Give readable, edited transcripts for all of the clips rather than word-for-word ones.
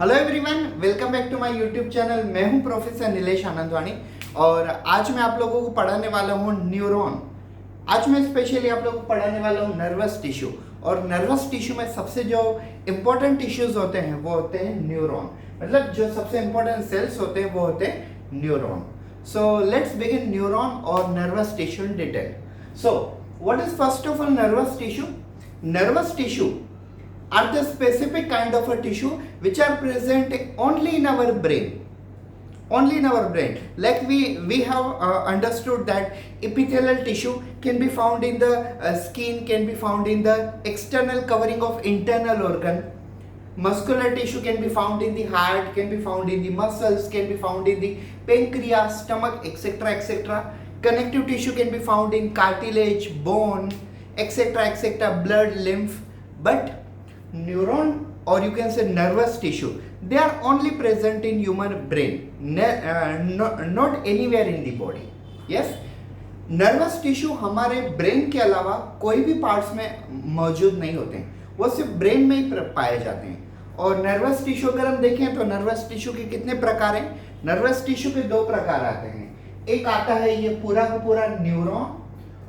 Hello everyone, welcome back to my YouTube channel. मैं हूं professor Nilesh आनंदवानी और आज मैं आप लोगों को पढ़ाने वाला हूं न्यूरॉन। आज मैं स्पेशली आप लोगों को पढ़ाने वाला हूं नर्वस टिश्यू। और नर्वस टिश्यू में सबसे जो इम्पोर्टेंट टिश्यूज होते हैं वो होते हैं न्यूरॉन। मतलब जो सबसे इम्पोर्टेंट सेल्स होते हैं वो होते हैं neuron. So let's begin neuron और nervous tissue in detail. So what is first of all nervous tissue? Nervous tissue are the specific kind of a tissue which are present only in our brain. Only in our brain. Like we have understood that epithelial tissue can be found in the skin, can be found in the external covering of internal organ. Muscular tissue can be found in the heart, can be found in the muscles, can be found in the pancreas, stomach, etc. etc. Connective tissue can be found in cartilage, bone, etc. etc. blood, lymph. But neuron, or you can say nervous tissue, they are only present in human brain, not anywhere in the body. Yes, nervous tissue हमारे brain के अलावा कोई भी parts में मौजूद नहीं होते हैं, वो सिर्फ ब्रेन में ही पाए जाते हैं। और नर्वस टिश्यू अगर हम देखें तो नर्वस टिश्यू के कितने प्रकार हैं? नर्वस टिश्यू के दो प्रकार आते हैं। एक आता है ये पूरा का पूरा न्यूरॉन,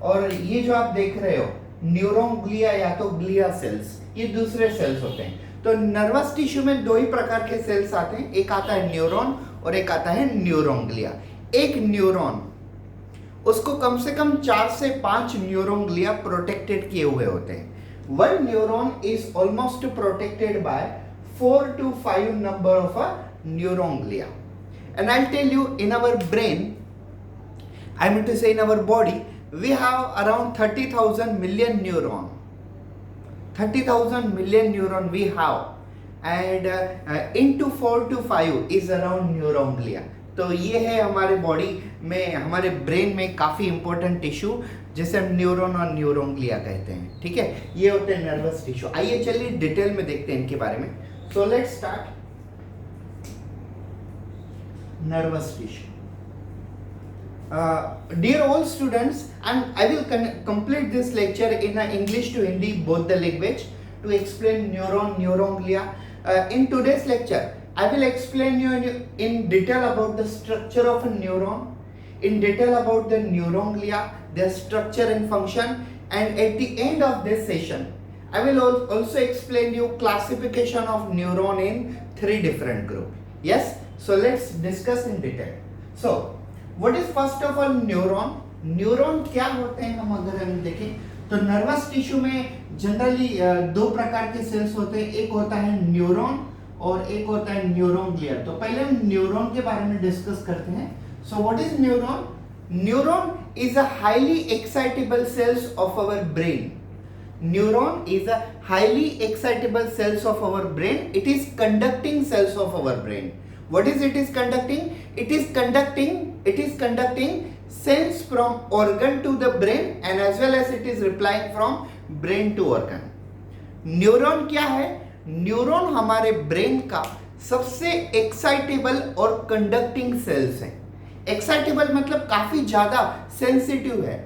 और ये जो आप देख रहे हो न्यूरोंग्लिया या तो ग्लिया सेल्स, ये दूसरे सेल्स होते हैं। तो नर्वस टिश्यू में दो ही प्रकार के सेल्स आते हैं, एक आता है न्यूरॉन और एक आता है न्यूरोंग्लिया। एक न्यूरॉन, उसको कम से कम 4 से 5 न्यूरोंग्लिया प्रोटेक्टेड किए हुए होते हैं। One neuron is almost protected by 4 to 5 number of a neuroglia. And I tell you, in our brain, I mean to say in our body, we have around 30,000 million neuron. 30,000 million neuron we have, and into 4 to 5 is around neuronglia. तो ये है हमारे body में, हमारे brain में काफ़ी important tissue जिसे हम न्यूरॉन और न्यूरोंग्लिया कहते हैं। ठीक है, ये होते हैं नर्वस टिश्यू। आइए चलिए डिटेल में देखते हैं इनके बारे में। So let's start. Nervous tissue. Dear all students, and I will complete this lecture in English to Hindi, both the language, to explain neuron, neuronglia. In today's lecture, I will explain you in detail about the structure of a neuron, in detail about the neuronglia, their structure and function, and at the end of this session, I will also explain you classification of neuron in 3 different groups. Yes, so let's discuss in detail. So what is first of all neuron? Neuron क्या होते हैं? हम अगर हम देखें तो nervous tissue में generally 2 प्रकार के सेल्स होते हैं, एक होता है न्यूरॉन और एक होता है न्यूरोंग्लिया। तो पहले हम न्यूरॉन के बारे में डिस्कस करते हैं। So what is neuron? Neuron is a highly excitable cells of our brain. Neuron is a highly excitable cells of our brain. It is conducting cells of our brain. What is it is conducting? It is conducting sense from organ to the brain, and as well as it is replying from brain to organ. Neuron क्या है? Neuron हमारे brain का सबसे excitable और conducting sales है। Excitable मतलब काफी ज्यादा सेंसिटिव है,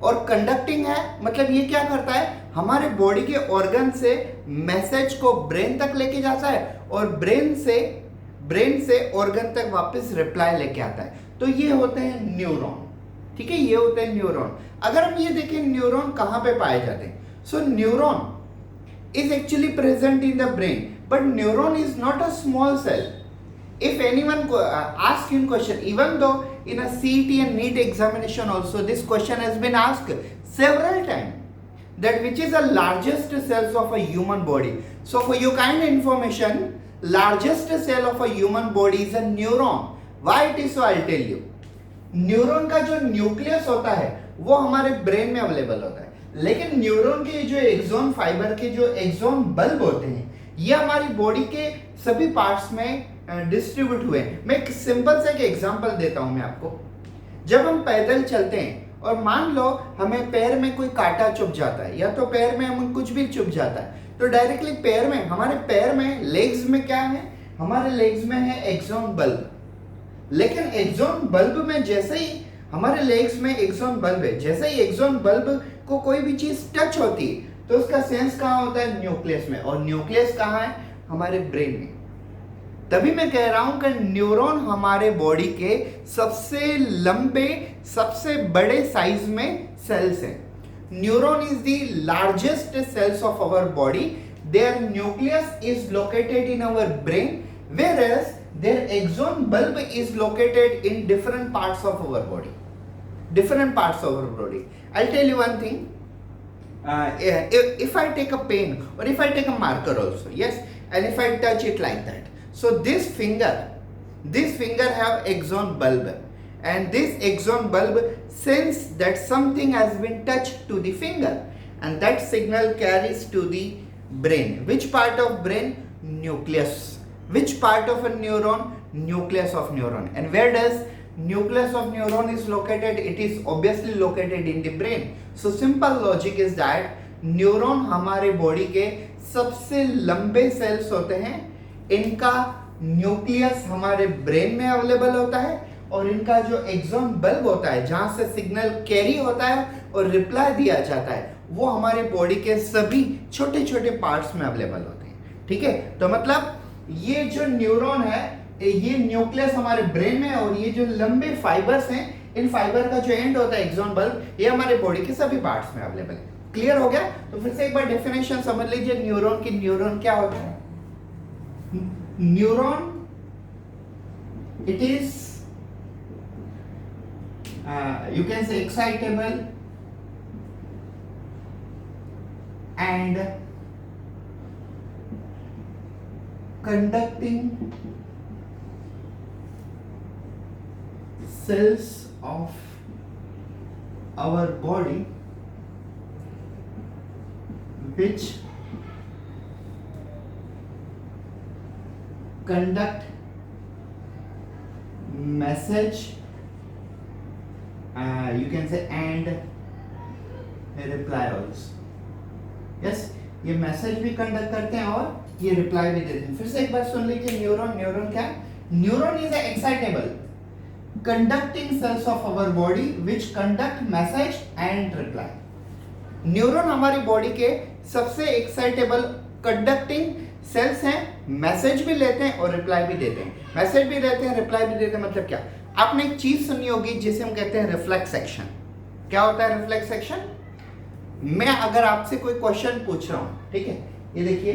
और कंडक्टिंग है मतलब ये क्या करता है, हमारे बॉडी के ऑर्गन से मैसेज को ब्रेन तक लेके जाता है और ब्रेन से ऑर्गन तक वापस रिप्लाई लेके आता है। तो ये होते हैं न्यूरॉन। ठीक है, ये होते हैं न्यूरॉन। अगर हम ये देखें न्यूरॉन कहाँ पे पाए जाते हैं, so neuron is actually present in the brain, but neuron is not a small cell. If anyone ask you question, even though in a CET and NEET examination also this question has been asked several times, that which is the largest cells of a human body. So for your kind of information, largest cell of a human body is a neuron. Why it is so, I'll tell you. Neuron का जो nucleus होता है वो हमारे brain में available होता है, लेकिन न्यूरॉन के जो एक्सोन फाइबर के जो एक्सोन बल्ब होते हैं ये हमारी बॉडी के सभी पार्ट्स में डिस्ट्रीब्यूट हुए। मैं एक सिंपल से एक एग्जांपल देता हूं मैं आपको। जब हम पैदल चलते हैं और मान लो हमें पैर में कोई कांटा चुभ जाता है या तो पैर में हम कुछ भी चुभ जाता है, तो डायरेक्टली पैर में, हमारे पैर में, लेग्स में क्या है, हमारे लेग्स में है एक्सोन बल्ब। लेकिन एक्सोन बल्ब में जैसे ही हमारे लेग्स में एक्सोन बल्ब है, जैसे ही एक्सोन बल्ब को कोई भी चीज टच होती है तो उसका सेंस कहाँ होता है? न्यूक्लियस में। और न्यूक्लियस कहाँ है? हमारे ब्रेन में। तभी मैं कह रहा हूं कि न्यूरॉन हमारे बॉडी के सबसे लंबे, सबसे बड़े साइज में सेल्स हैं. Neuron is the largest cells of our body. Their nucleus is located in our brain, whereas their exon bulb is located in different parts of our body. Different parts of our body. I'll tell you one thing. If I take a pen or if I take a marker also, yes, and if I touch it like that, so this finger have exon bulb, and this exon bulb sense that something has been touched to the finger, and that signal carries to the brain. Which part of brain? Nucleus. Which part of a neuron? Nucleus of neuron. And where does nucleus of neuron is located? It is obviously located in the brain. So simple logic is that neuron हमारे body के सबसे लंबे sales होते हैं. इनका nucleus हमारे brain में available होता है, और इनका जो एक्सॉन बल्ब होता है जहां से सिग्नल कैरी होता है और रिप्लाई दिया जाता है, वो हमारे बॉडी के सभी छोटे छोटे पार्ट्स में अवेलेबल होते हैं. ठीक है, तो मतलब ये जो न्यूरॉन है, ये न्यूक्लियस हमारे ब्रेन में, और ये जो लंबे फाइबर्स हैं, इन फाइबर का जो एंड होता है एक्सॉन बल्ब, ये हमारे बॉडी के सभी पार्ट्स में अवेलेबल है. क्लियर हो गया? तो फिर से एक बार डेफिनेशन समझ लीजिए न्यूरॉन की. न्यूरॉन क्या होता है? Neuron it is you can say excitable and conducting cells of our body which conduct message, you can say, and reply also. Yes, ये मैसेज भी कंडक्ट करते हैं और ये रिप्लाई भी देते हैं. फिर से एक बार सुन लीजिए न्यूरॉन. न्यूरॉन क्या है? Neuron is excitable conducting cells of our body which conduct message and reply. Neuron हमारी बॉडी के सबसे एक्साइटेबल कंडक्टिंग सेल्स हैं. मैसेज भी लेते हैं और रिप्लाई भी देते हैं. मैसेज भी देते हैं, रिप्लाई भी देते हैं. मतलब क्या? आपने एक चीज सुनी होगी जिसे हम कहते हैं रिफ्लेक्स एक्शन. क्या होता है रिफ्लेक्स एक्शन? मैं अगर आपसे कोई क्वेश्चन पूछ रहा हूं, ठीक है, ये देखिए,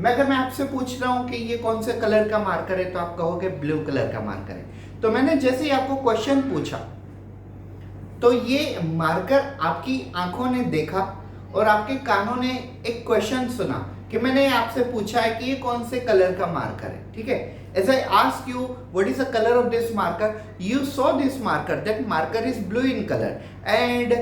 अगर मैं आपसे पूछ रहा हूं कि ये कौन से कलर का मार्कर है, तो आप कहोगे ब्लू कलर का मार्कर है. तो मैंने जैसे ही आपको क्वेश्चन पूछा, तो ये मार्कर आपकी आंखों ने देखा और आपके कानों ने एक क्वेश्चन सुना कि मैंने आपसे पूछा है कि ये कौन से कलर का मार्कर है. ठीक है, as I ask you what is the color of this marker, you saw this marker, that marker is blue in color, and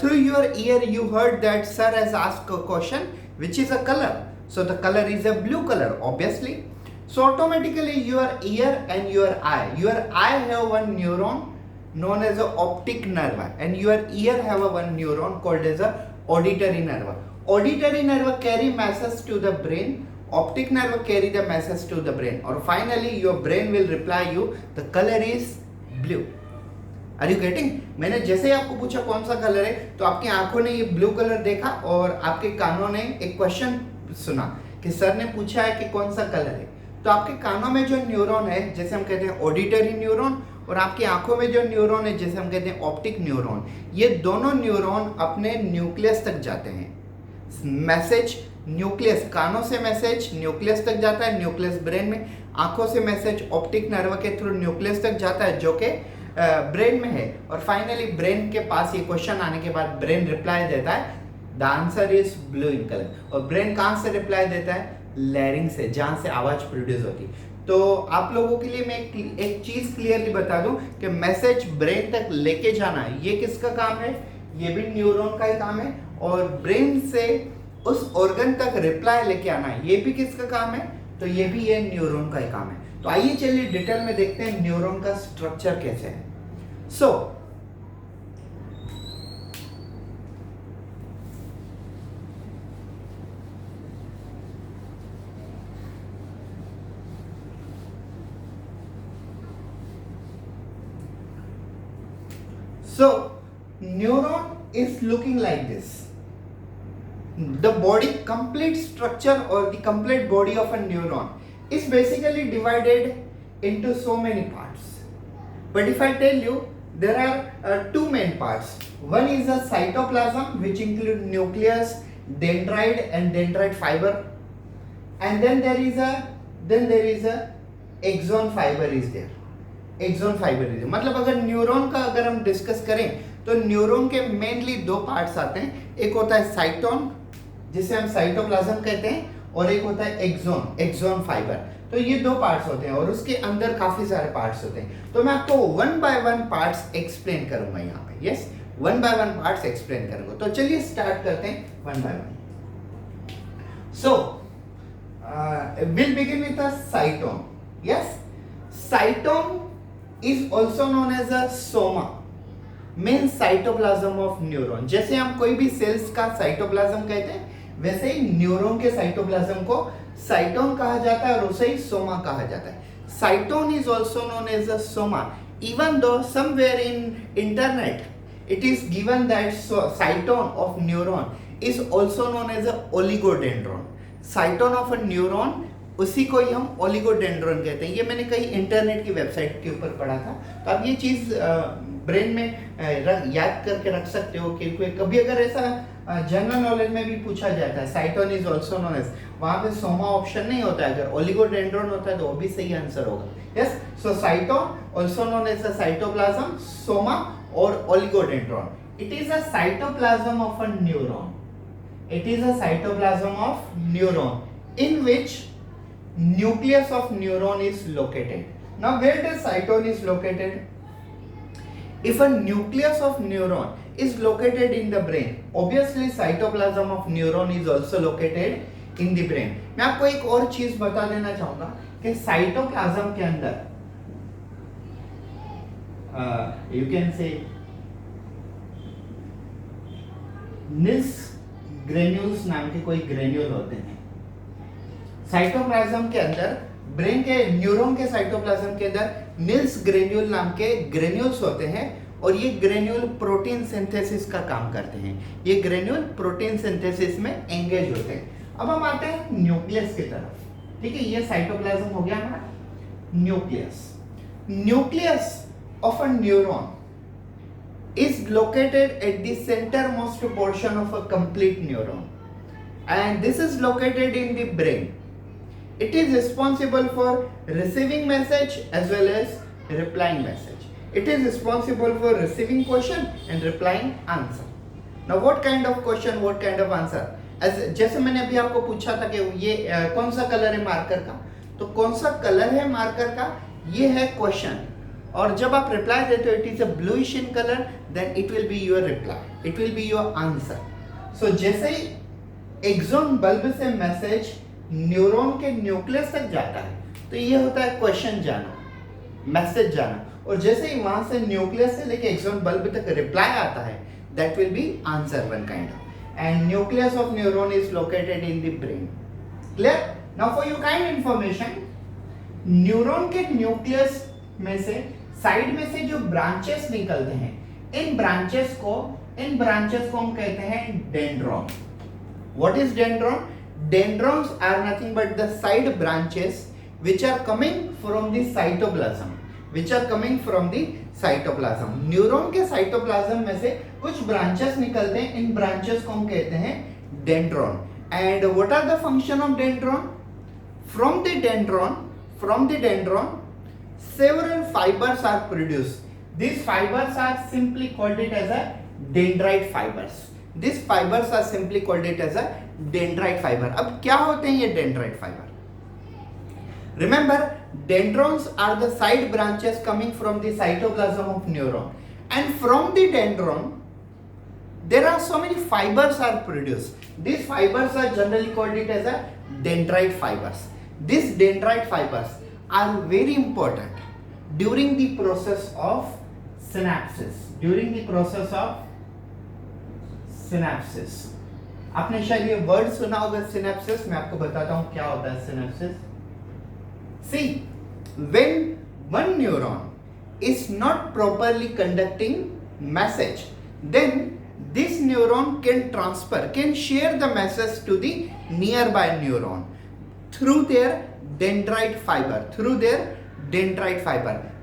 through your ear you heard that sir has asked a question which is a color, so the color is a blue color obviously. So automatically your ear and your eye have one neuron known as a optic nerve, and your ear have a one neuron called as a auditory nerve. Auditory nerve carry messages to the brain, optic nerve carry the message to the brain, or finally your brain will reply you the color is blue. Are you getting? मैंने जैसे ही आपको पूछा कौन सा colour है, तो आपकी आंखों ने ये ब्लू कलर देखा और आपके कानों ने एक क्वेश्चन सुना कि सर ने पूछा है कि कौन सा कलर है. तो आपके कानों में जो न्यूरॉन है, जैसे हम कहते हैं ऑडिटरी न्यूरॉन, और आपकी आंखों में जो न्यूरॉन है, जैसे हम कहते हैं ऑप्टिक न्यूरॉन, ये दोनों न्यूरॉन अपने न्यूक्लियस तक जाते हैं. मैसेज न्यूक्लियस, कानों से मैसेज न्यूक्लियस तक जाता है, न्यूक्लियस ब्रेन में. आंखों से मैसेज ऑप्टिक नर्व के थ्रू न्यूक्लियस तक जाता है जो कि ब्रेन में है, और फाइनली ब्रेन के पास ये क्वेश्चन आने के बाद ब्रेन रिप्लाई देता है the answer is blue in colour. और ब्रेन कहाँ से रिप्लाई देता है? लैरिंग्स से, जहाँ से आवाज प्रोड्यूस होती है. तो आप लोगों के लिए मैं एक चीज क्लियरली बता दूं कि मैसेज ब्रेन तक लेके जाना, ये किसका काम है? ये भी न्यूरॉन का ही काम है. और ब्रेन से उस ऑर्गन तक रिप्लाई लेके आना, ये भी किसका काम है? तो ये भी ये न्यूरॉन का ही काम है. तो आइए चलिए डिटेल में देखते हैं न्यूरॉन का स्ट्रक्चर कैसे है. So neuron is looking like this. The body complete structure or the complete body of a neuron is basically divided into so many parts. But if I tell you, there are two main parts. One is a cytoplasm, which include nucleus, dendrite and dendrite fiber, and then there is a exon fiber is there. Exon fibre है, मतलब अगर neuron का अगर हम discuss करें तो neuron के mainly दो पार्ट्स आते हैं. एक होता है साइटोन जिसे हम साइटोप्लाज्म कहते हैं, और एक होता है एक्सॉन, एक्सॉन फाइबर. तो ये दो पार्ट्स होते हैं और उसके अंदर काफी सारे पार्ट्स होते हैं. तो मैं आपको one by one parts explain करूंगा यहाँ पे. Yes, one by one parts explain करूंगा. तो चलिए स्टार्ट करते हैं one by one. So will begin with a साइटोन. Yes, साइटोन is also known as a soma, means cytoplasm of neuron. जैसे हम कोई भी सेल्स का साइटोप्लाज्म कहते हैं, वैसे ही न्यूरॉन के साइटोप्लाज्म को साइटोन कहा जाता है और उसे ही सोमा कहा जाता है. साइटोन is also known as a soma, even though somewhere in internet it is given that cyton of neuron is also known as a oligodendron. cyton of a neuron उसी को ही हम ओलिगोडेंड्रॉन कहते हैं. ये मैंने कहीं इंटरनेट की वेबसाइट के ऊपर पढ़ा था. तो आप ये चीज ब्रेन में याद करके रख सकते हो कि कभी अगर ऐसा जनरल नॉलेज में भी पूछा जाता है cyton is also known as, वहां पे सोमा ऑप्शन नहीं होता है. अगर ओलिगोडेंड्रॉन होता है तो वो भी सही आंसर होगा. Yes, so cyton also known as a cytoplasm, soma और oligodendron. It is a cytoplasm of a neuron. It is a cytoplasm of neuron in which nucleus of neuron is located. Now where does cytone is located? If a nucleus of neuron is located in the brain, obviously cytoplasm of neuron is also located in the brain. मैं आपको एक और चीज बता देना चाहूंगा कि cytoplasm के अंदर you can say Nils granules नाम के कोई ग्रेन्यूल होते हैं साइटोप्लाज्म के अंदर. ब्रेन के न्यूरॉन के साइटोप्लाज्म के अंदर निल्स ग्रेन्यूल नाम के ग्रेन्यूल्स होते हैं और ये ग्रेन्यूल प्रोटीन सिंथेसिस का काम करते हैं. ये ग्रेन्यूल प्रोटीन सिंथेसिस में एंगेज होते हैं. अब हम आते हैं न्यूक्लियस की तरफ. ठीक है, ये साइटोप्लाज्म हो गया हमारा. Nucleus, nucleus of a neuron is located at the centermost portion of a complete neuron, and this is located in the brain. It is responsible for receiving message as well as replying message. It is responsible for receiving question and replying answer. Now what kind of question, what kind of answer? As जैसे मैंने अभी आपको पूछा था कि ये कौन सा कलर है मार्कर का, तो कौन सा कलर है मार्कर का, ये है क्वेश्चन. और जब आप रिप्लाई देते हो, it is a bluish in colour, then it will be your reply, it will be your answer. So जैसे ही एक्सॉन बल्ब से मैसेज न्यूरॉन के न्यूक्लियस तक जाता है तो ये होता है क्वेश्चन जाना, मैसेज जाना, और जैसे ही वहां से न्यूक्लियस से लेके एक्सॉन बल्ब तक रिप्लाई आता है, that will be answer one kind of. And nucleus of neuron is located in the brain. Clear? Now for your kind information, neuron के न्यूक्लियस में से साइड में से जो ब्रांचेस निकलते हैं, इन ब्रांचेस को हम कहते हैं dendron. What is dendron? Dendrons are nothing but the side branches which are coming from the cytoplasm, neuron के साइटोप्लाज्म में से कुछ ब्रांचेस निकलते हैं, इन ब्रांचेस को हम कहते हैं dendron. And what are the function of dendron? From the dendron several fibers are produced. These fibers are simply called it as a dendrite fibers. These fibers are simply called it as a dendrite fiber. अब क्या होते हैं ये dendrite fiber? Remember, dendrons are the side branches coming from the cytoplasm of neuron, and from the dendron there are so many fibers are produced. These fibers are generally called it as a dendrite fibers. These dendrite fibers are very important during the process of synapses. आपने शायद ये word सुना होगा synapses. मैं आपको बताता हूं क्या होता है synapses. See, when one neuron is not properly conducting message, then this neuron can share the message to the nearby neuron. through their dendrite fiber.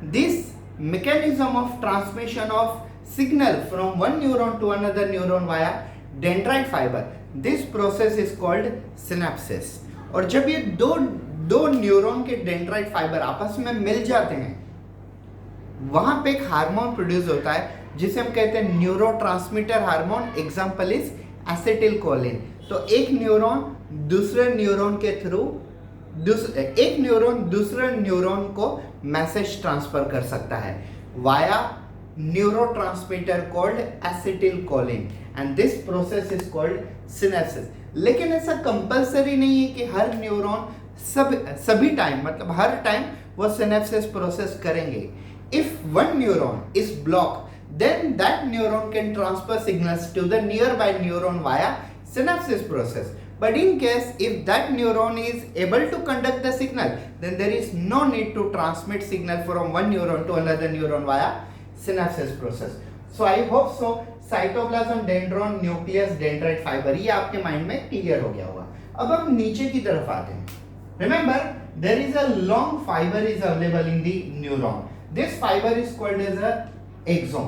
This mechanism of transmission of signal from one neuron to another neuron via dendrite fiber, this process is called synapses. और जब ये दो neuron के dendrite fibre आपस में मिल जाते हैं, वहां पे एक हार्मोन प्रोड्यूस होता है जिसे हम कहते हैं neurotransmitter hormone. Example is acetylcholine. तो एक न्यूरॉन दूसरे न्यूरॉन को मैसेज ट्रांसफर कर सकता है via neurotransmitter called acetylcholine, and this process is called synapses. लेकिन ऐसा कंपलसरी नहीं है कि हर न्यूरॉन सभी टाइम, मतलब हर टाइम वो सिनेप्सिस प्रोसेस करेंगे. If one neuron is block, then that neuron can transfer signals to the nearby neuron via synapses process. But in case if that neuron is able to conduct the signal, then there is no need to transmit signal from one neuron to another neuron via synapses process. So I hope so. Cytoplasm, dendron, nucleus, dendrite fibre, ये आपके mind में clear हो गया होगा. अब हम नीचे की तरफ आते हैं. Remember, there is a long fibre is available in the neuron. This fibre is called as a exon.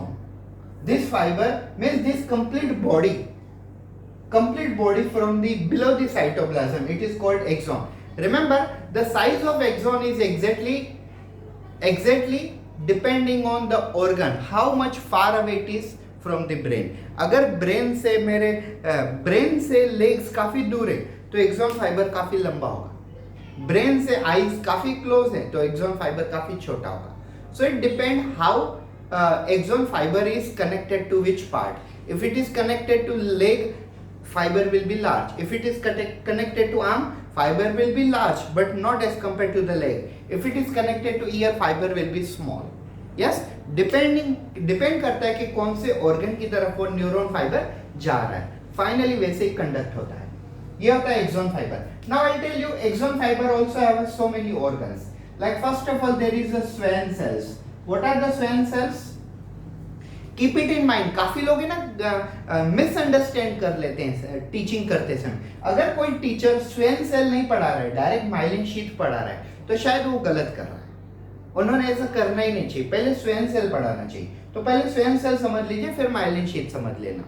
This fiber means this complete body from the below the cytoplasm, it is called exon. Remember, the size of exon is exactly depending on the organ, how much far away it is from the brain. अगर brain से legs काफी दूर है तो axon fibre काफी लंबा होगा. Brain से आईज काफी क्लोज है तो एक्सॉन फाइबर काफी छोटा होगा. So it depends how exon fiber is connected to which part. If it is connected to leg, fiber will be large. If it is connected to arm, fiber will be large but not as compared to the leg. If it is connected to ear, fiber will be small. Yes, depend करता है कि कौन से organ की तरफ वो neuron fibre जा रहा है. फाइनली वैसे ही कंडक्ट होता है. ये होता है exon fibre. Now I tell you, exon fibre also have so many organs. Like first of all there is the Schwann cells. What are the Schwann cells? Keep it in mind. काफी लोग है ना misunderstand कर लेते हैं teaching करते समय. अगर कोई टीचर Schwann cell नहीं पढ़ा रहा है, डायरेक्ट myelin sheath पढ़ा रहा है, तो शायद वो गलत कर रहा है. उन्होंने ऐसा करना ही नहीं चाहिए. पहले Schwann cell पढ़ाना चाहिए. तो पहले Schwann cell समझ लीजिए, फिर myelin sheath समझ लेना.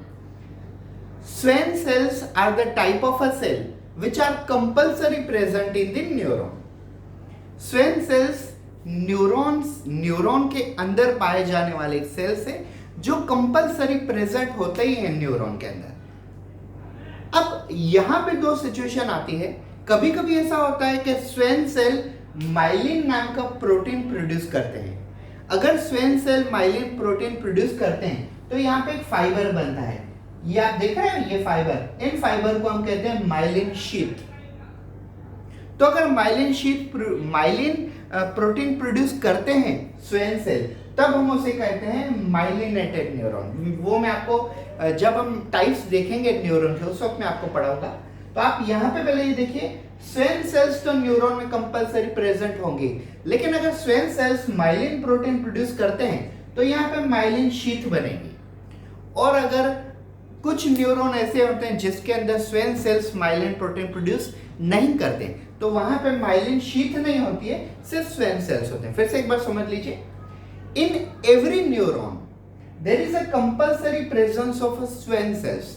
Schwann cells are the type of a cell which are compulsory present in the neuron. Schwann cells neuron के अंदर पाए जाने वाले सेल्स है जो कंपलसरी प्रेजेंट होते ही हैं न्यूरॉन के अंदर. अब यहां पे दो सिचुएशन आती है. कभी कभी ऐसा होता है कि Schwann सेल माइलिन नाम का प्रोटीन प्रोड्यूस करते हैं. अगर Schwann cell myelin protein produce करते हैं तो यहाँ पे एक फाइबर बनता है. ये आप देख रहे हैं, ये फाइबर, इन फाइबर को हम कहते हैं माइलिन शीथ. तो अगर माइलिन प्रोटीन प्रोड्यूस करते हैं Schwann सेल, तब हम उसे कहते हैं माइलिनेटेड न्यूरॉन. वो मैं आपको जब हम टाइप्स देखेंगे न्यूरॉन के उस वक्त मैं आपको पढ़ाऊंगा. तो आप यहाँ पे पहले ये देखिए, Schwann सेल्स तो न्यूरॉन में कंपलसरी प्रेजेंट होंगे, लेकिन अगर Schwann cells myelin protein produce करते हैं तो यहाँ पे माइलिन शीथ बनेगी. और अगर कुछ न्यूरॉन ऐसे होते हैं जिसके अंदर Schwann cells myelin protein produce नहीं करते, तो वहां पे माइलिन शीथ नहीं होती है, सिर्फ Schwann सेल्स होते हैं. फिर से एक बार समझ लीजिए, in every neuron there is a compulsory presence of Schwann cells,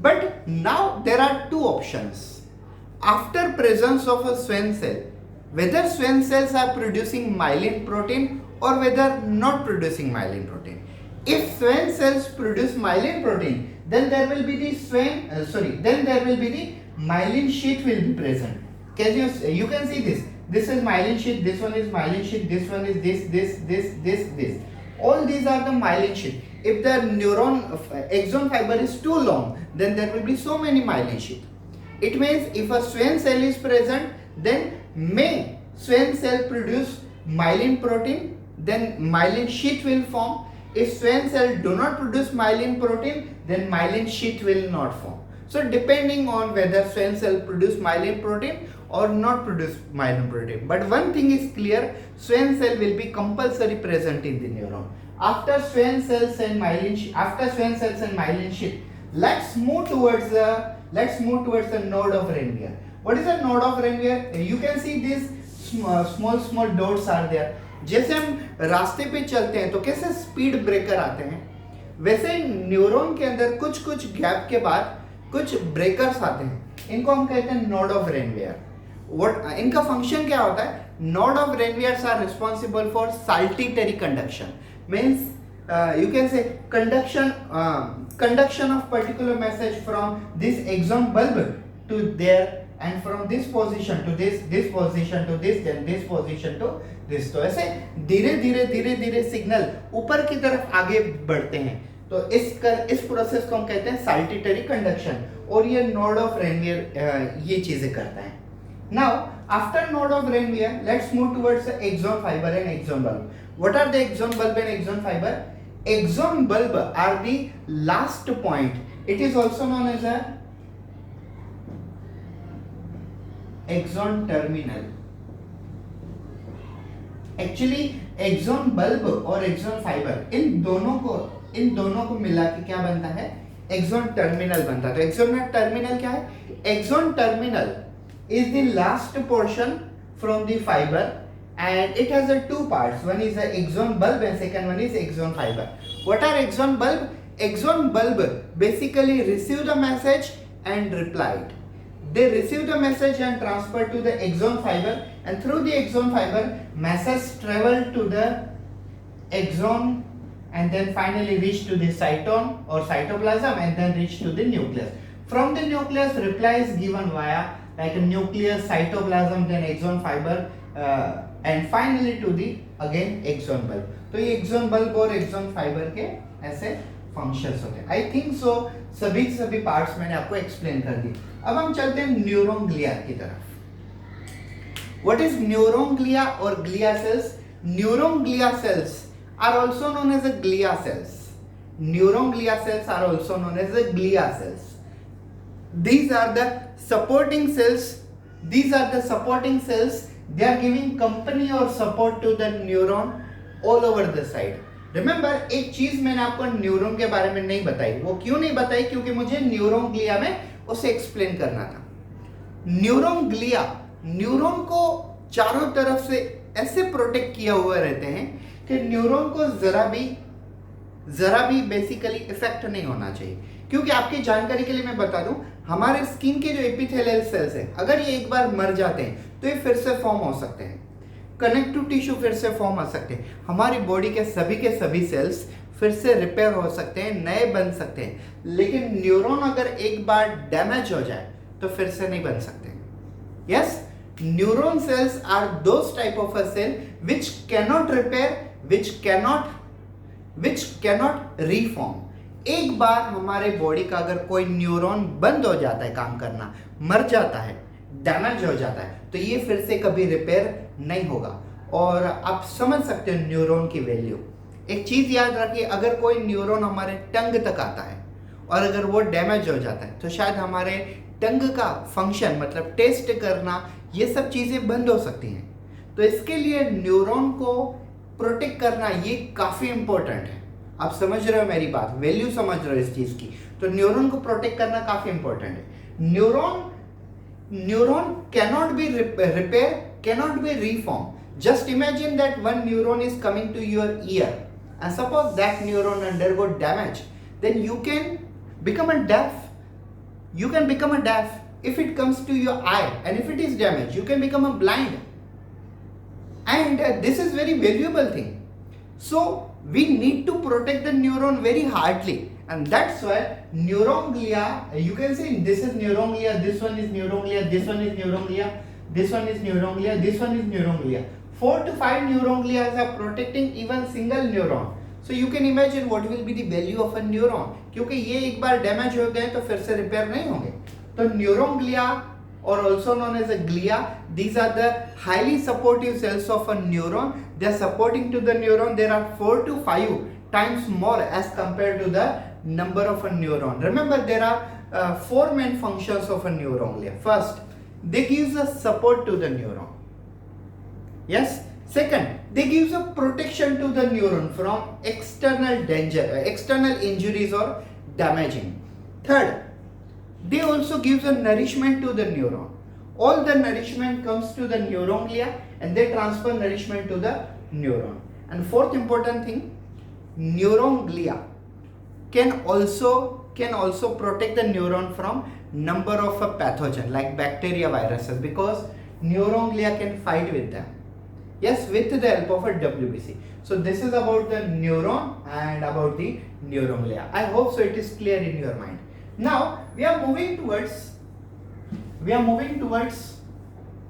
but now there are two options after presence of a Schwann cell, whether Schwann cells are producing myelin protein or whether not producing myelin protein. If Schwann cells produce myelin protein, then there will be the myelin sheath will be present. You can see this. This is myelin sheath. This one is myelin sheath. This one is this. All these are the myelin sheath. If the exon fiber is too long, then there will be so many myelin sheath. It means if a Schwann cell is present, then may Schwann cell produce myelin protein, then myelin sheath will form. If Schwann cell do not produce myelin protein, then myelin sheath will not form. So depending on whether Schwann cell produce myelin protein or not produce myelin protein. But one thing is clear, Schwann cell will be compulsory present in the neuron. After Schwann cells and myelin sheath, let's move towards the node of Dendrite. What is a node of Ranvier? You can see these small dots are there. जैसे हम रास्ते पे चलते हैं तो कैसे speed breaker आते हैं, वैसे न्यूरॉन के अंदर कुछ गैप के बाद कुछ ब्रेकर्स आते हैं, इनको हम कहते हैं नोड ऑफ रेनवियर। इनका फंक्शन क्या होता है? Node of Ranviers are responsible for saltatory conduction, means you can say conduction of particular message from this exon bulb to there, and from this position to this position to this, then this position to this। तो ऐसे धीरे signal ऊपर की तरफ आगे बढ़ते हैं, तो इस प्रोसेस को हम कहते हैं साल्टिटरी कंडक्शन, और ये नोड ऑफ रेनवियर ये चीजें करता है। Now after node of Ranvier let's move towards exon fibre and exon bulb. What are the exon bulb and exon fibre? Exon bulb are the last point. It is also known as a exon terminal. Actually exon bulb और exon fiber इन दोनों को मिला के क्या बनता है? exon terminal बनता है। तो exon terminal क्या है? exon terminal is the last portion from the fiber, and it has two parts. One is the exon bulb and second one is exon fiber. What are exon bulb? Exon bulb basically receive the message and replied. They receive the message and transfer to the exon fiber, and through the exon fiber message travel to the exon and then finally reach to the cytone or cytoplasm and then reach to the nucleus. From the nucleus reply is given via like a nucleus, cytoplasm, then exon fiber, and finally to the again exon bulb। तो ये exon bulb और exon fiber के ऐसे functions होते हैं। I think so सभी parts मैंने आपको explain कर दी। अब हम चलते हैं न्यूरोंग्लिया की तरफ। What is neuronglia or glia cells? Neuronglia cells are also known as the glia cells. Neuronglia cells are also known as the glia cells. These are the supporting cells. They are giving company or support to the neuron all over the side. Remember, एक चीज मैंने आपको neuron के बारे में नहीं बताई। वो क्यों नहीं बताई? क्योंकि मुझे न्यूरोंग्लिया में उसे एक्सप्लेन करना था। न्यूरोंग्लिया न्यूरॉन को चारों तरफ से ऐसे प्रोटेक्ट किया हुआ रहते हैं कि न्यूरॉन को जरा भी बेसिकली इफेक्ट नहीं होना चाहिए। क्योंकि आपकी जानकारी के लिए मैं बता दूं, हमारे स्किन के जो एपिथेलियल सेल्स हैं, अगर ये एक बार मर जाते हैं तो ये फिर से फॉर्म हो सकते हैं, कनेक्टिव टिश्यू फिर से फॉर्म हो सकते हैं, हमारी बॉडी के सभी सेल्स फिर से रिपेयर हो सकते हैं, नए बन सकते हैं। लेकिन न्यूरॉन अगर एक बार डैमेज हो जाए तो फिर से नहीं बन सकते। Yes, neuron cells are those type of a cell which cannot repair, which cannot reform. एक बार हमारे बॉडी का अगर कोई न्यूरॉन बंद हो जाता है काम करना, मर जाता है, डैमेज हो जाता है, तो ये फिर से कभी रिपेयर नहीं होगा। और आप समझ सकते हो न्यूरॉन की वैल्यू। एक चीज याद रखिए, अगर कोई न्यूरॉन हमारे टंग तक आता है और अगर वो डैमेज हो जाता है तो शायद हमारे टंग का फंक्शन मतलब टेस्ट करना, ये सब चीजें बंद हो सकती हैं। तो इसके लिए न्यूरॉन को प्रोटेक्ट करना ये काफी इंपॉर्टेंट है। आप समझ रहे हो मेरी बात, वैल्यू समझ रहे हो इस चीज की। तो न्यूरॉन को प्रोटेक्ट करना काफी इंपॉर्टेंट है। Neuron cannot be repair, cannot be reformed. Just imagine that one neuron is coming to your ear, and suppose that neuron undergo damage, then you can become a deaf. You can become a deaf if it comes to your eye, and if it is damaged, you can become a blind. And this is very valuable thing. So we need to protect the neuron very hardly, and that's why neuronglia, you can say this is neuronglia, this one is neuronglia, this one is neuronglia, this one is neuronglia, this one is neuronglia. 4 to 5 neuronglia are protecting even single neuron. So you can imagine what will be the value of a neuron, क्योंकि ये एक बार damage हो गए तो फिर से repair नहीं होंगे। तो neuronglia or also known as a glia, these are the highly supportive cells of a neuron. They are supporting to the neuron. There are 4 to 5 times more as compared to the number of a neuron. Remember, there are 4 main functions of a neuronglia. First, they give a support to the neuron. Yes. Second, they give a protection to the neuron from external danger, external injuries or damaging. Third, they also give a nourishment to the neuron. all the nourishment comes to the neuronglia and they transfer nourishment to the neuron. And fourth important thing, neuronglia can also protect the neuron from number of a pathogen like bacteria, viruses, because neuronglia can fight with them. Yes, with the help of a WBC. So this is about the neuron and about the neuronglia. I hope so it is clear in your mind. Now we are moving towards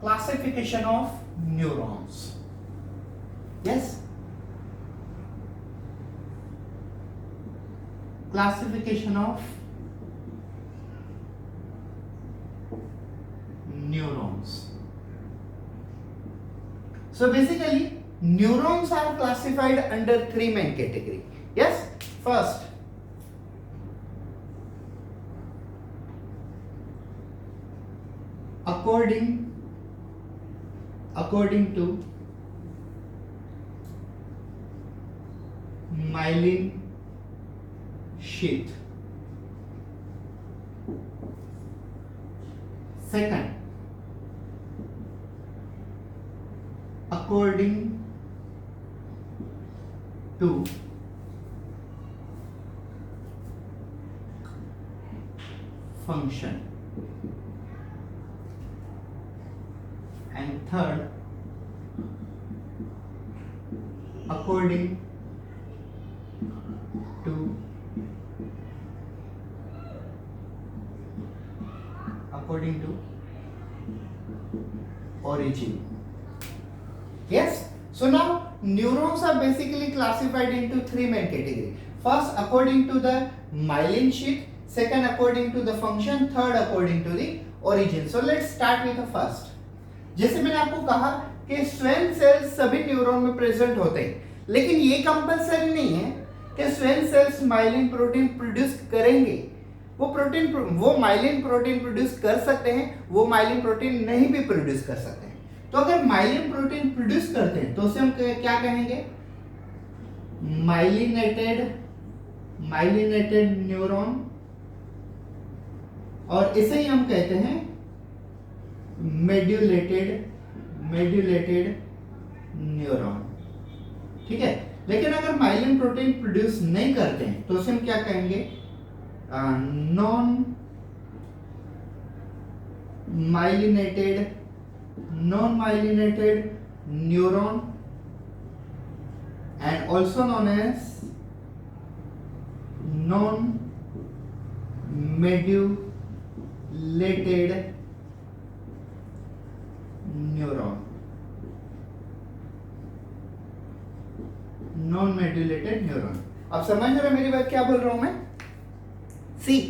classification of neurons. Yes, classification of neurons. So basically neurons are classified under three main categories. Yes, first, according to myelin sheath. Second, according to function. And third, according to origin. Yes, so now neurons are basically classified into three main categories. First, according to the myelin sheath, second according to the function, third according to the origin. So let's start with the first. जैसे मैंने आपको कहा कि स्वेन sales सभी neuron में present होते हैं, लेकिन ये कंपलसरी नहीं है कि स्वेन सेल्स माइलिन प्रोटीन प्रोड्यूस करेंगे. वो माइलिन प्रोटीन प्रोड्यूस कर सकते हैं, वो माइलिन प्रोटीन नहीं भी प्रोड्यूस कर सकते हैं. तो अगर माइलिन प्रोटीन प्रोड्यूस करते हैं तो उसे हम क्या कहेंगे? माइलिनेटेड न्यूरॉन, और इसे ही हम कहते हैं मेड्यूलेटेड न्यूरॉन. ठीक है, लेकिन अगर माइलिन प्रोटीन प्रोड्यूस नहीं करते हैं तो उसे हम क्या कहेंगे? Non myelinated neuron, and also known as non-medulated neuron. अब समझ रहे मेरी बात क्या बोल रहा हूं मैं? See,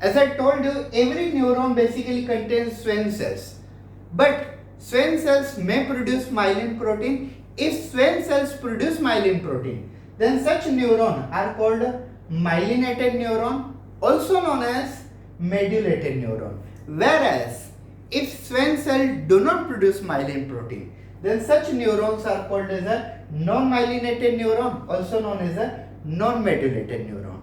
as I told you, every neuron basically contains Schwann cells, but Schwann cells may produce myelin protein. If Schwann cells produce myelin protein, then such neuron are called myelinated neuron, also known as medulated neuron. Whereas if Schwann cells do not produce myelin protein, then such neurons are called as a non-myelinated neuron, also known as a non-medulated neuron.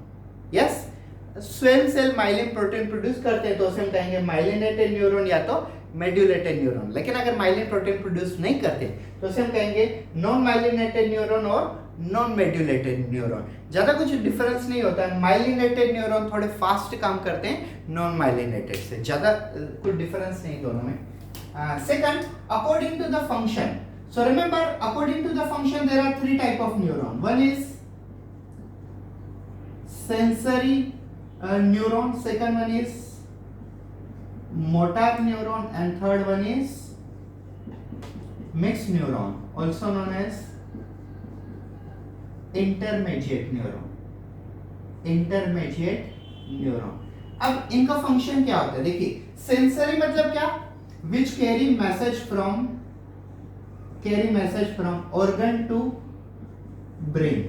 Yes, Schwann cell myelin protein produce करते हैं तो उसे हम कहेंगे myelinated neuron या तो medulated neuron. लेकिन अगर myelin protein प्रोड्यूस नहीं करते तो उसे हम कहेंगे non-myelinated neuron और non-medulated neuron. ज़्यादा कुछ डिफरेंस नहीं होता है. myelinated neuron थोड़े फास्ट काम करते हैं non-myelinated से, ज़्यादा कुछ डिफरेंस नहीं दोनों में. Second, according to the function. So remember, according to the function, there are three type of neuron. One is sensory neuron, second one is motor neuron, and third one is mixed neuron, also known as intermediate neuron. अब इनका function क्या होता है? देखिए, sensory मतलब क्या? Which carry message from organ to brain.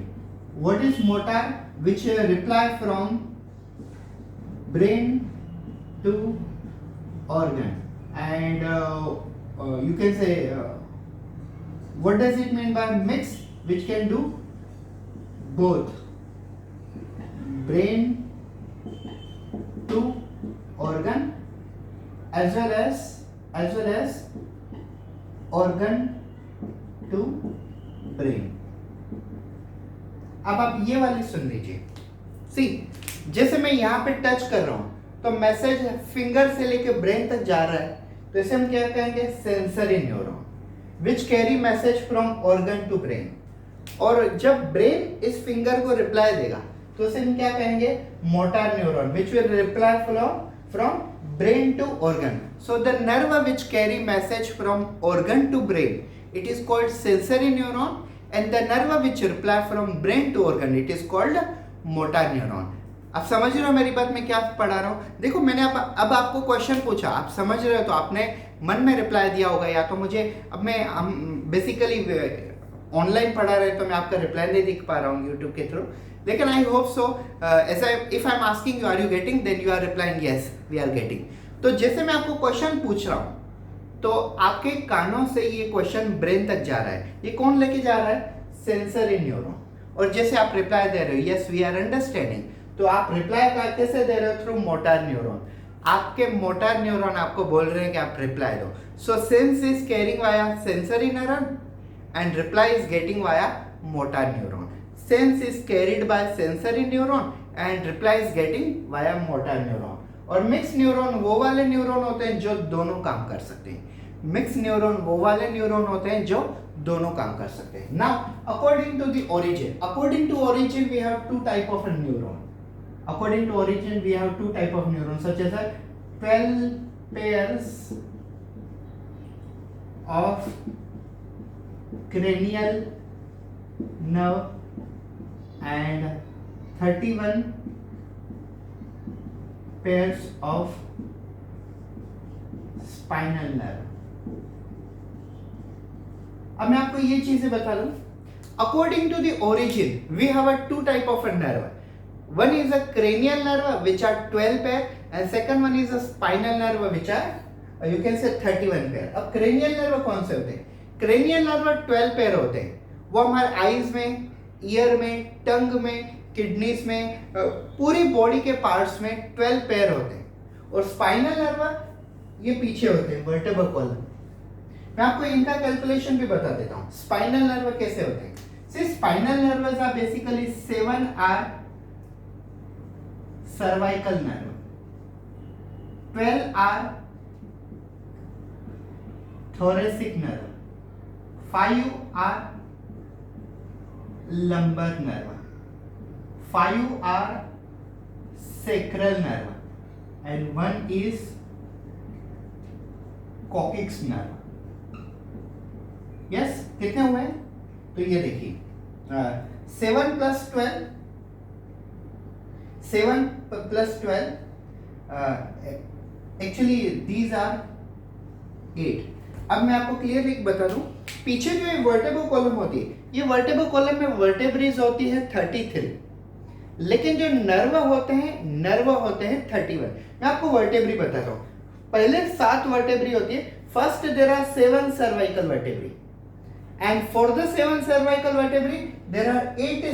What is motor? Which reply from brain to organ. And you can say what does it mean by mix? Which can do both brain to organ as well as as well as organ to brain. अब आप ये वाली सुन लीजिए. सी, जैसे मैं यहाँ पे touch कर रहा हूँ तो मैसेज फिंगर से लेके ब्रेन तक जा रहा है, तो इसे हम क्या कहेंगे? Sensory neuron which carry message from organ to brain. और जब ब्रेन इस फिंगर को रिप्लाई देगा तो इसे हम क्या कहेंगे? Motor neuron which will reply from brain to organ. So the nerve which carry message from organ to brain, it is called sensory neuron, and the nerve which reply from brain to organ, it is called motor neuron. आप समझ रहे हो मेरी बात? मैं क्या पढ़ा रहा हूँ? देखो, मैंने अब आपको क्वेश्चन पूछा, आप समझ रहे हो तो आपने मन में रिप्लाई दिया होगा, या तो मुझे अब हम बेसिकली ऑनलाइन पढ़ा रहे तो मैं आपका रिप्लाई नहीं देख पा रहा हूँ यूट्यूब के थ्रू, लेकिन I hope so if I am asking you are you getting, then you are replying yes we are getting. तो जैसे मैं आपको क्वेश्चन पूछ रहा हूँ तो आपके कानों से ये क्वेश्चन ब्रेन तक जा रहा है. ये कौन लेके जा रहा है? Sensory neuron. और जैसे आप रिप्लाई दे रहे हो यस वी आर अंडरस्टैंडिंग, तो आप रिप्लाई कैसे दे रहे हो? Through motor neuron. आपके मोटर न्यूरॉन आपको बोल रहे हैं कि आप रिप्लाई दो. So sense is carrying via sensory neuron and reply is getting via motor neuron. Sense is carried by sensory neuron and reply is getting via motor neuron. और mix neuron वो वाले न्यूरॉन होते हैं जो दोनों काम कर सकते हैं. मिक्स न्यूरॉन वो वाले न्यूरॉन होते हैं जो दोनों काम कर सकते हैं. Now according to the origin we have two type of neuron. According to origin we have two type of neurons such as 12 pairs of cranial nerve and 31 pairs of spinal nerve. अब मैं आपको ये चीजें बता दूं. According to the origin, we have a two type of a nerve. One is a cranial nerve, which are 12 pair, and second one is a spinal nerve, which are you can say 31 pair. अब cranial nerve कौन से होते हैं? Cranial nerve 12 pair होते हैं. वो हमारे eyes में, ईयर में, टंग में, किडनीज में, पूरी बॉडी के पार्ट्स में 12 पेयर होते हैं. और स्पाइनल नर्व ये पीछे होते हैं, वर्टेब्रल कॉलम. मैं आपको इनका कैलकुलेशन भी बता देता हूँ. स्पाइनल नर्व कैसे होते हैं? See, spinal nerves are basically 7 are cervical nerve, 12 are thoracic nerve, 5 are lumbar nerve, 5 are sacral nerve, and 1 is coccyx nerve. Yes, कितने हुए? तो ये देखिए 7 plus 12, 7 plus 12, actually these are 8. अब मैं आपको क्लियर एक बता दूं, पीछे जो ये वर्टेब्रल कॉलम होती है, ये वर्टेब्रल कॉलम में वर्टेब्रीज होती है 33, लेकिन जो नर्व होते हैं 31. मैं आपको वर्टेब्री बताता हूँ. पहले 7 वर्टेब्री होती है. First there are 7 cervical vertebrae, and for the 7 cervical vertebrae there are 8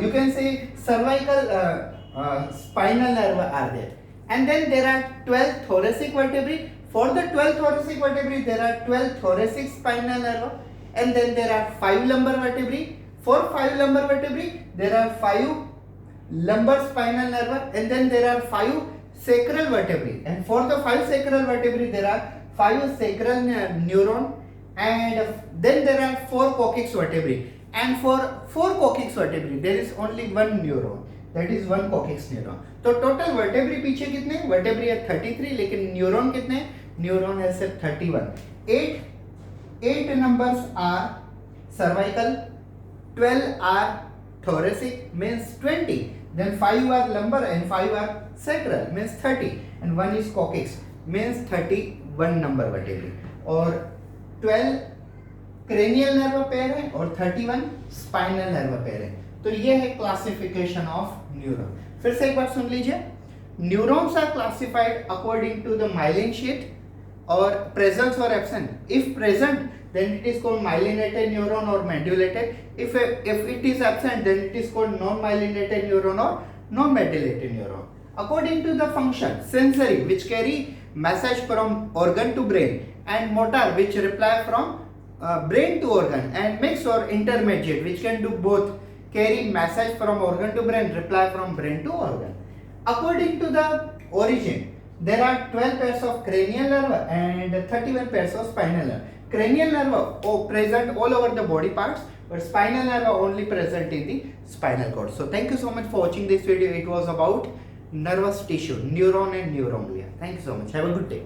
you can say cervical spinal nerve are there. And then there are 12 thoracic vertebrae. For the 12 thoracic vertebrae, there are 12 thoracic spinal nerve, and then there are 5 lumbar vertebrae. For 5 lumbar vertebrae, there are 5 lumbar spinal nerve, and then there are 5 sacral vertebrae. And for the 5 sacral vertebrae, there are 5 sacral neuron, and then there are 4 coccyx vertebrae. And for 4 coccyx vertebrae, there is only one neuron. That is one coccyx neuron. तो total वर्टेब्री पीछे कितने? वर्टेब्री है 33, लेकिन neuron कितने? Neuron है सिर्फ 31. 8 numbers are cervical, 12 are thoracic, means 20. Then 5 are lumbar and 5 are sacral, means 30. And 1 is coccyx, means 31 number vertebrae. और 12 cranial nerve pair है और 31 spinal nerve pair है. तो ये है क्लासिफिकेशन ऑफ न्यूरॉन. फिर से एक बार सुन लीजिए. Neurons are classified according to the myelin sheath और प्रेजेंस और absent. If present then it is called myelinated neuron or medullated. If it is absent, then it is called non myelinated neuron or non medullated neuron. According to the function, sensory, which carry message from organ to brain, and motor, which reply from brain to organ, and mix or intermediate, which can do both, carry message from organ to brain, reply from brain to organ. According to the origin, there are 12 pairs of cranial nerve and 31 pairs of spinal nerve. Cranial nerve present all over the body parts, but spinal nerve only present in the spinal cord. So thank you so much for watching this video. It was about nervous tissue, neuron and neuronglia. Thank you so much. Have a good day.